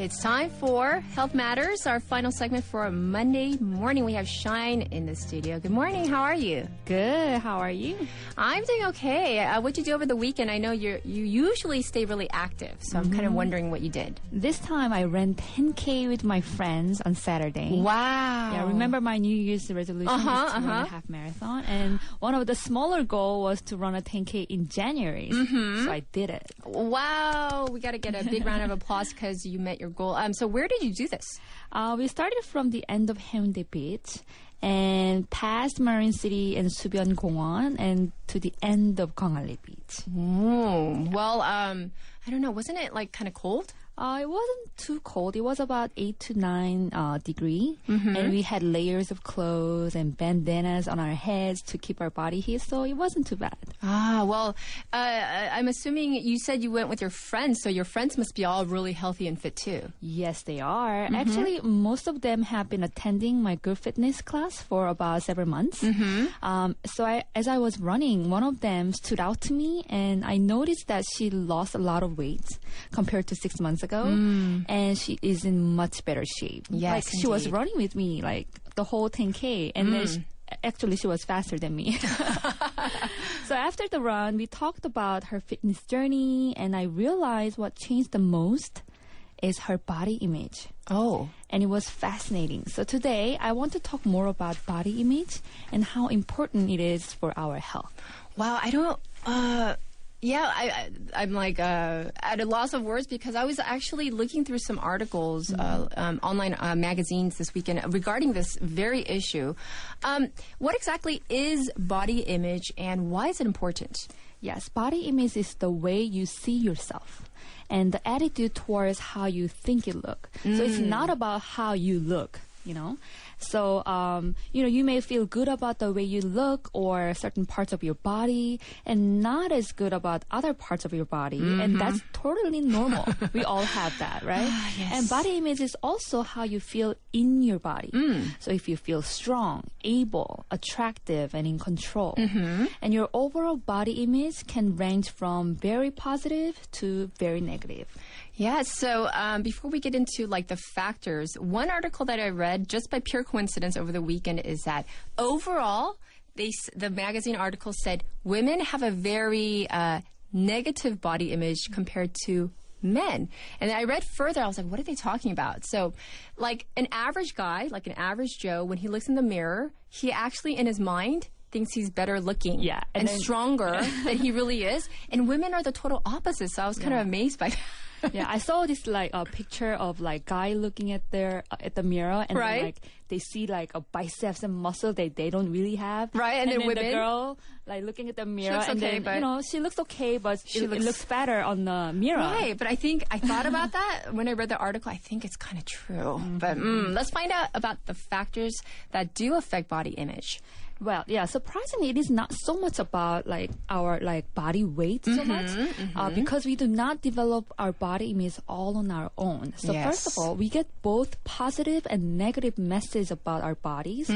It's time for Health Matters, our final segment for Monday morning. We have Shine in the studio. Good morning. How are you? Good. How are you? I'm doing okay. What'd you do over the weekend? I know you usually stay really active, so I'm kind of wondering what you did. This time I ran 10K with my friends on Saturday. Wow. Yeah, remember my New Year's resolution is to run a half marathon, and one of the smaller goal was to run a 10K in January. So I did it. Wow. We got to get a big round of applause because you met your goal. So where did you do this? We started from the end of Haeundae Beach and past Marine City and Subyeon Gongwon and to the end of Gwangalli Beach. Ooh. Well, I don't know. Wasn't it like kind of cold? It wasn't too cold. It was about 8 to 9 degree. And we had layers of clothes and bandanas on our heads to keep our body heat, so it wasn't too bad. Well, I'm assuming you said you went with your friends, so your friends must be all really healthy and fit too. Yes, they are. Actually, most of them have been attending my Good Fitness class for about several months. So as I was running, one of them stood out to me, and I noticed that she lost a lot of weight compared to 6 months ago, and she is in much better shape. Yes, like she was running with me like the whole 10K, and then actually she was faster than me. So after the run, we talked about her fitness journey, and I realized what changed the most is her body image. Oh. And it was fascinating. So today, I want to talk more about body image and how important it is for our health. Wow, I don't... I'm like at a loss of words because I was actually looking through some articles, online magazines this weekend regarding this very issue. What exactly is body image and why is it important? Yes, body image is the way you see yourself and the attitude towards how you think you look. So it's not about how you look, you know. So, you may feel good about the way you look or certain parts of your body and not as good about other parts of your body. And that's totally normal. We all have that, right? Yes. And body image is also how you feel in your body. So if you feel strong, able, attractive, and in control. And your overall body image can range from very positive to very negative. Yeah, so before we get into like the factors, one article that I read just by pure coincidence over the weekend is that overall, the magazine article said women have a very negative body image compared to men. And I read further, I was like, what are they talking about? So like an average guy, like an average Joe, when he looks in the mirror, he actually in his mind thinks he's better looking and stronger than he really is. And women are the total opposite. So I was kind of amazed by that. Yeah, I saw this like a picture of like guy looking at the mirror and then, like they see like a biceps and muscle they don't really have. Right, and then women, the girl like looking at the mirror and then she looks okay, but it looks better on the mirror. Right, but I thought about that when I read the article. I think it's kind of true. But let's find out about the factors that do affect body image. Well, yeah, surprisingly, it is not so much about like our like body weight so much because we do not develop our body image all on our own. So first of all, we get both positive and negative messages about our bodies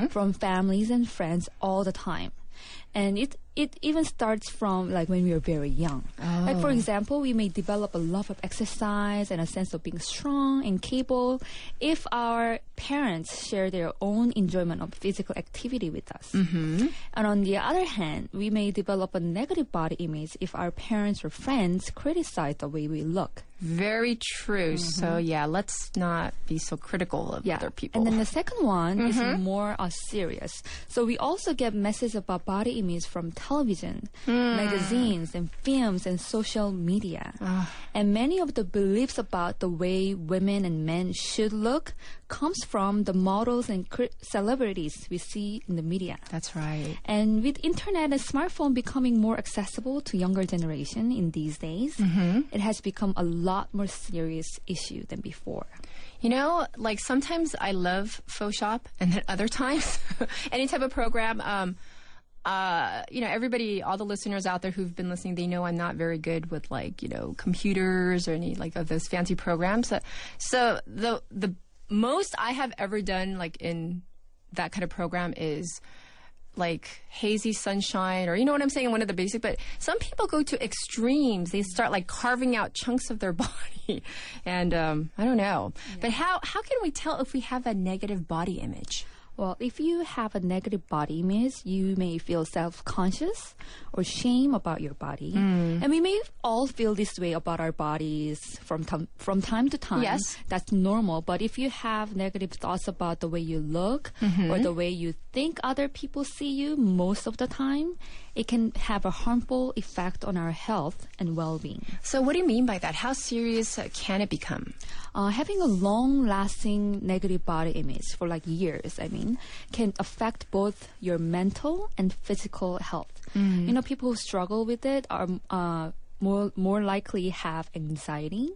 from families and friends all the time. And it even starts from like when we are very young. Like for example, we may develop a love of exercise and a sense of being strong and capable if our parents share their own enjoyment of physical activity with us. And on the other hand, we may develop a negative body image if our parents or friends criticize the way we look. Very true. So yeah, let's not be so critical of other people. And then the second one is more serious. So we also get messages about body image from television, magazines, and films and social media. And many of the beliefs about the way women and men should look comes from the models and celebrities we see in the media. That's right. And with internet and smartphone becoming more accessible to younger generation in these days, it has become a lot more serious issue than before. You know, like sometimes I love Photoshop, and then other times, any type of program, everybody, all the listeners out there who've been listening, they know I'm not very good with like, computers or any like of those fancy programs. So the most I have ever done like in that kind of program is like hazy sunshine, or you know what I'm saying, one of the basic, but some people go to extremes. They start like carving out chunks of their body. And I don't know. Yeah. But how can we tell if we have a negative body image? Well, if you have a negative body image, you may feel self-conscious or shame about your body. And we may all feel this way about our bodies from time to time. Yes. That's normal. But if you have negative thoughts about the way you look or the way you think other people see you most of the time, it can have a harmful effect on our health and well-being. So what do you mean by that? How serious can it become? Having a long-lasting negative body image for like years, can affect both your mental and physical health. You know, people who struggle with it are more likely have anxiety,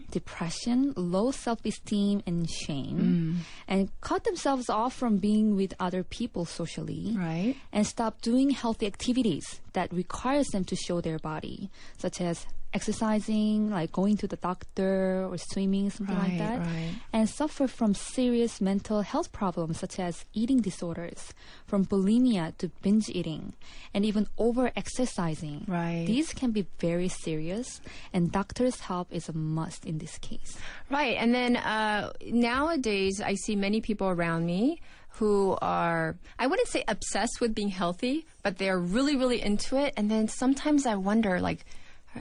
depression, low self-esteem, and shame, and cut themselves off from being with other people socially, right? And stop doing healthy activities that requires them to show their body, such as exercising, like going to the doctor or swimming, something like that, and suffer from serious mental health problems such as eating disorders, from bulimia to binge eating, and even over-exercising. Right. These can be very serious, and doctor's help is a must in this case. Right. And then nowadays, I see many people around me who are, I wouldn't say obsessed with being healthy, but they're really, really into it. And then sometimes I wonder, like,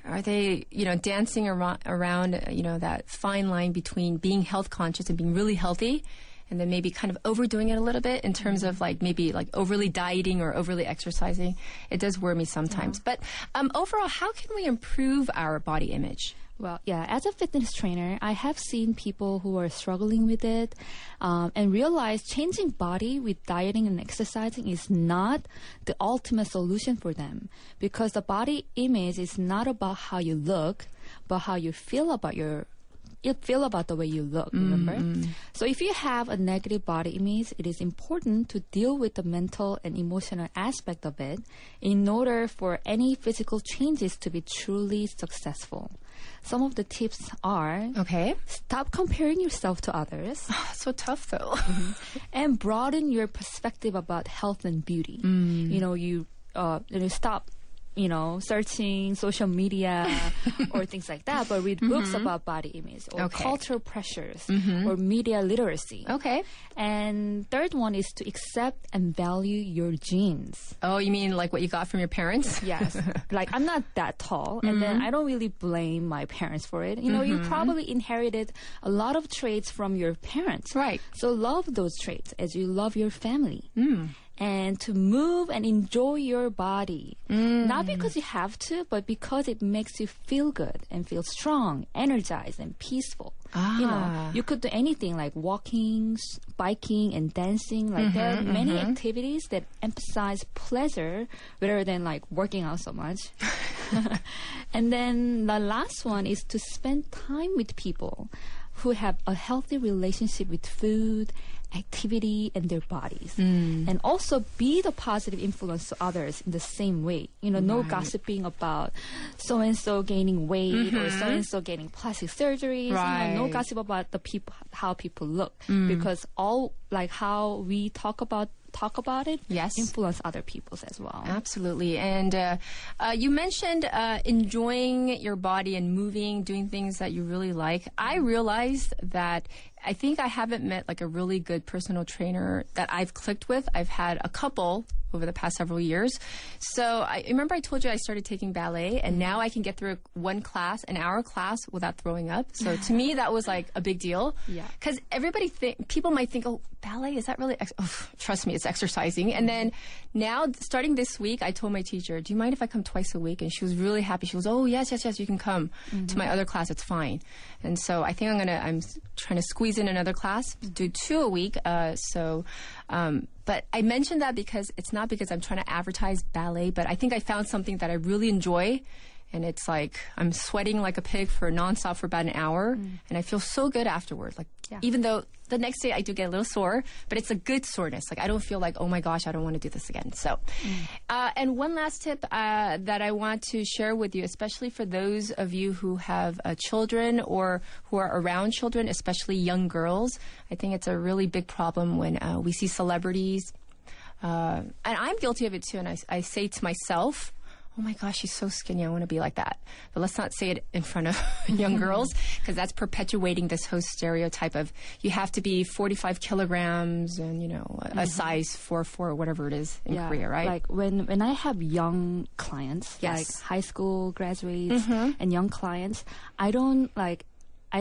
are they, dancing around, that fine line between being health conscious and being really healthy, and then maybe kind of overdoing it a little bit in terms of maybe overly dieting or overly exercising? It does worry me sometimes. But overall, how can we improve our body image? Well, yeah, as a fitness trainer, I have seen people who are struggling with it and realize changing body with dieting and exercising is not the ultimate solution for them, because the body image is not about how you look, but how you feel about the way you look, remember? So if you have a negative body image, it is important to deal with the mental and emotional aspect of it in order for any physical changes to be truly successful. Some of the tips are, stop comparing yourself to others. Oh, so tough, though. And broaden your perspective about health and beauty. You stop searching social media or things like that, but read books about body image or cultural pressures or media literacy. Okay. And third one is to accept and value your genes. Oh, you mean like what you got from your parents? Yes. Like, I'm not that tall, and then I don't really blame my parents for it. You probably inherited a lot of traits from your parents. Right. So love those traits as you love your family. And to move and enjoy your body. Not because you have to, but because it makes you feel good and feel strong, energized, and peaceful. You could do anything like walking, biking, and dancing. Like, there are many activities that emphasize pleasure rather than like working out so much. And then the last one is to spend time with people who have a healthy relationship with food, activity, and their bodies. And also be the positive influence to others in the same way. No gossiping about so-and-so gaining weight or so-and-so getting plastic surgeries. No gossip about how people look. Because all, like, how we talk about it, influence other people's as well. Absolutely. And you mentioned enjoying your body and moving, doing things that you really like. I realized that I think I haven't met like a really good personal trainer that I've clicked with. I've had a couple over the past several years. So I remember I told you I started taking ballet, and now I can get through an hour class without throwing up. So to me, that was like a big deal. Yeah. Because people might think, oh, ballet, is that really, trust me, it's exercising. And then now, starting this week, I told my teacher, do you mind if I come twice a week? And she was really happy. She goes, oh, yes, you can come to my other class. It's fine. And so I think I'm trying to squeeze in another class, do 2 a week. But I mentioned that because it's not because I'm trying to advertise ballet, but I think I found something that I really enjoy. And it's like I'm sweating like a pig nonstop for about an hour, and I feel so good afterward. Like, even though the next day I do get a little sore, but it's a good soreness. Like, I don't feel like, oh my gosh, I don't want to do this again. So, and one last tip that I want to share with you, especially for those of you who have children or who are around children, especially young girls. I think it's a really big problem when we see celebrities And I'm guilty of it too. And I say to myself, oh my gosh, she's so skinny. I want to be like that. But let's not say it in front of young girls, because that's perpetuating this whole stereotype of you have to be 45 kilograms and, you know, a size 4'4", whatever it is in Korea, right? Like when I have young clients, like high school graduates and young clients, I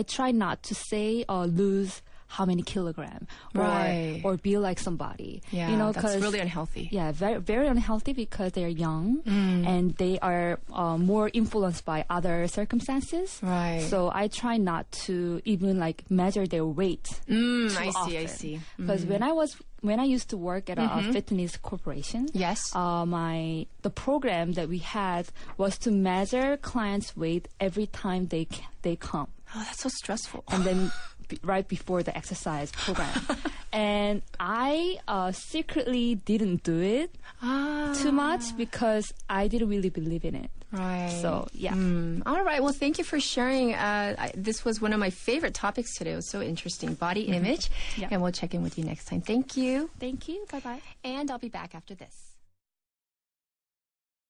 try not to say or lose how many kilogram or be like somebody. Yeah, you know, that's really unhealthy. Yeah, very, very unhealthy because they're young and they are more influenced by other circumstances. Right. So I try not to even like measure their weight too often. I see. Because when I used to work at a fitness corporation, the program that we had was to measure clients' weight every time they come. Oh, that's so stressful. And then right before the exercise program. And I secretly didn't do it too much because I didn't really believe in it. Right. So, yeah. All right. Well, thank you for sharing. This was one of my favorite topics today. It was so interesting. Body image. And we'll check in with you next time. Thank you. Thank you. Bye-bye. And I'll be back after this.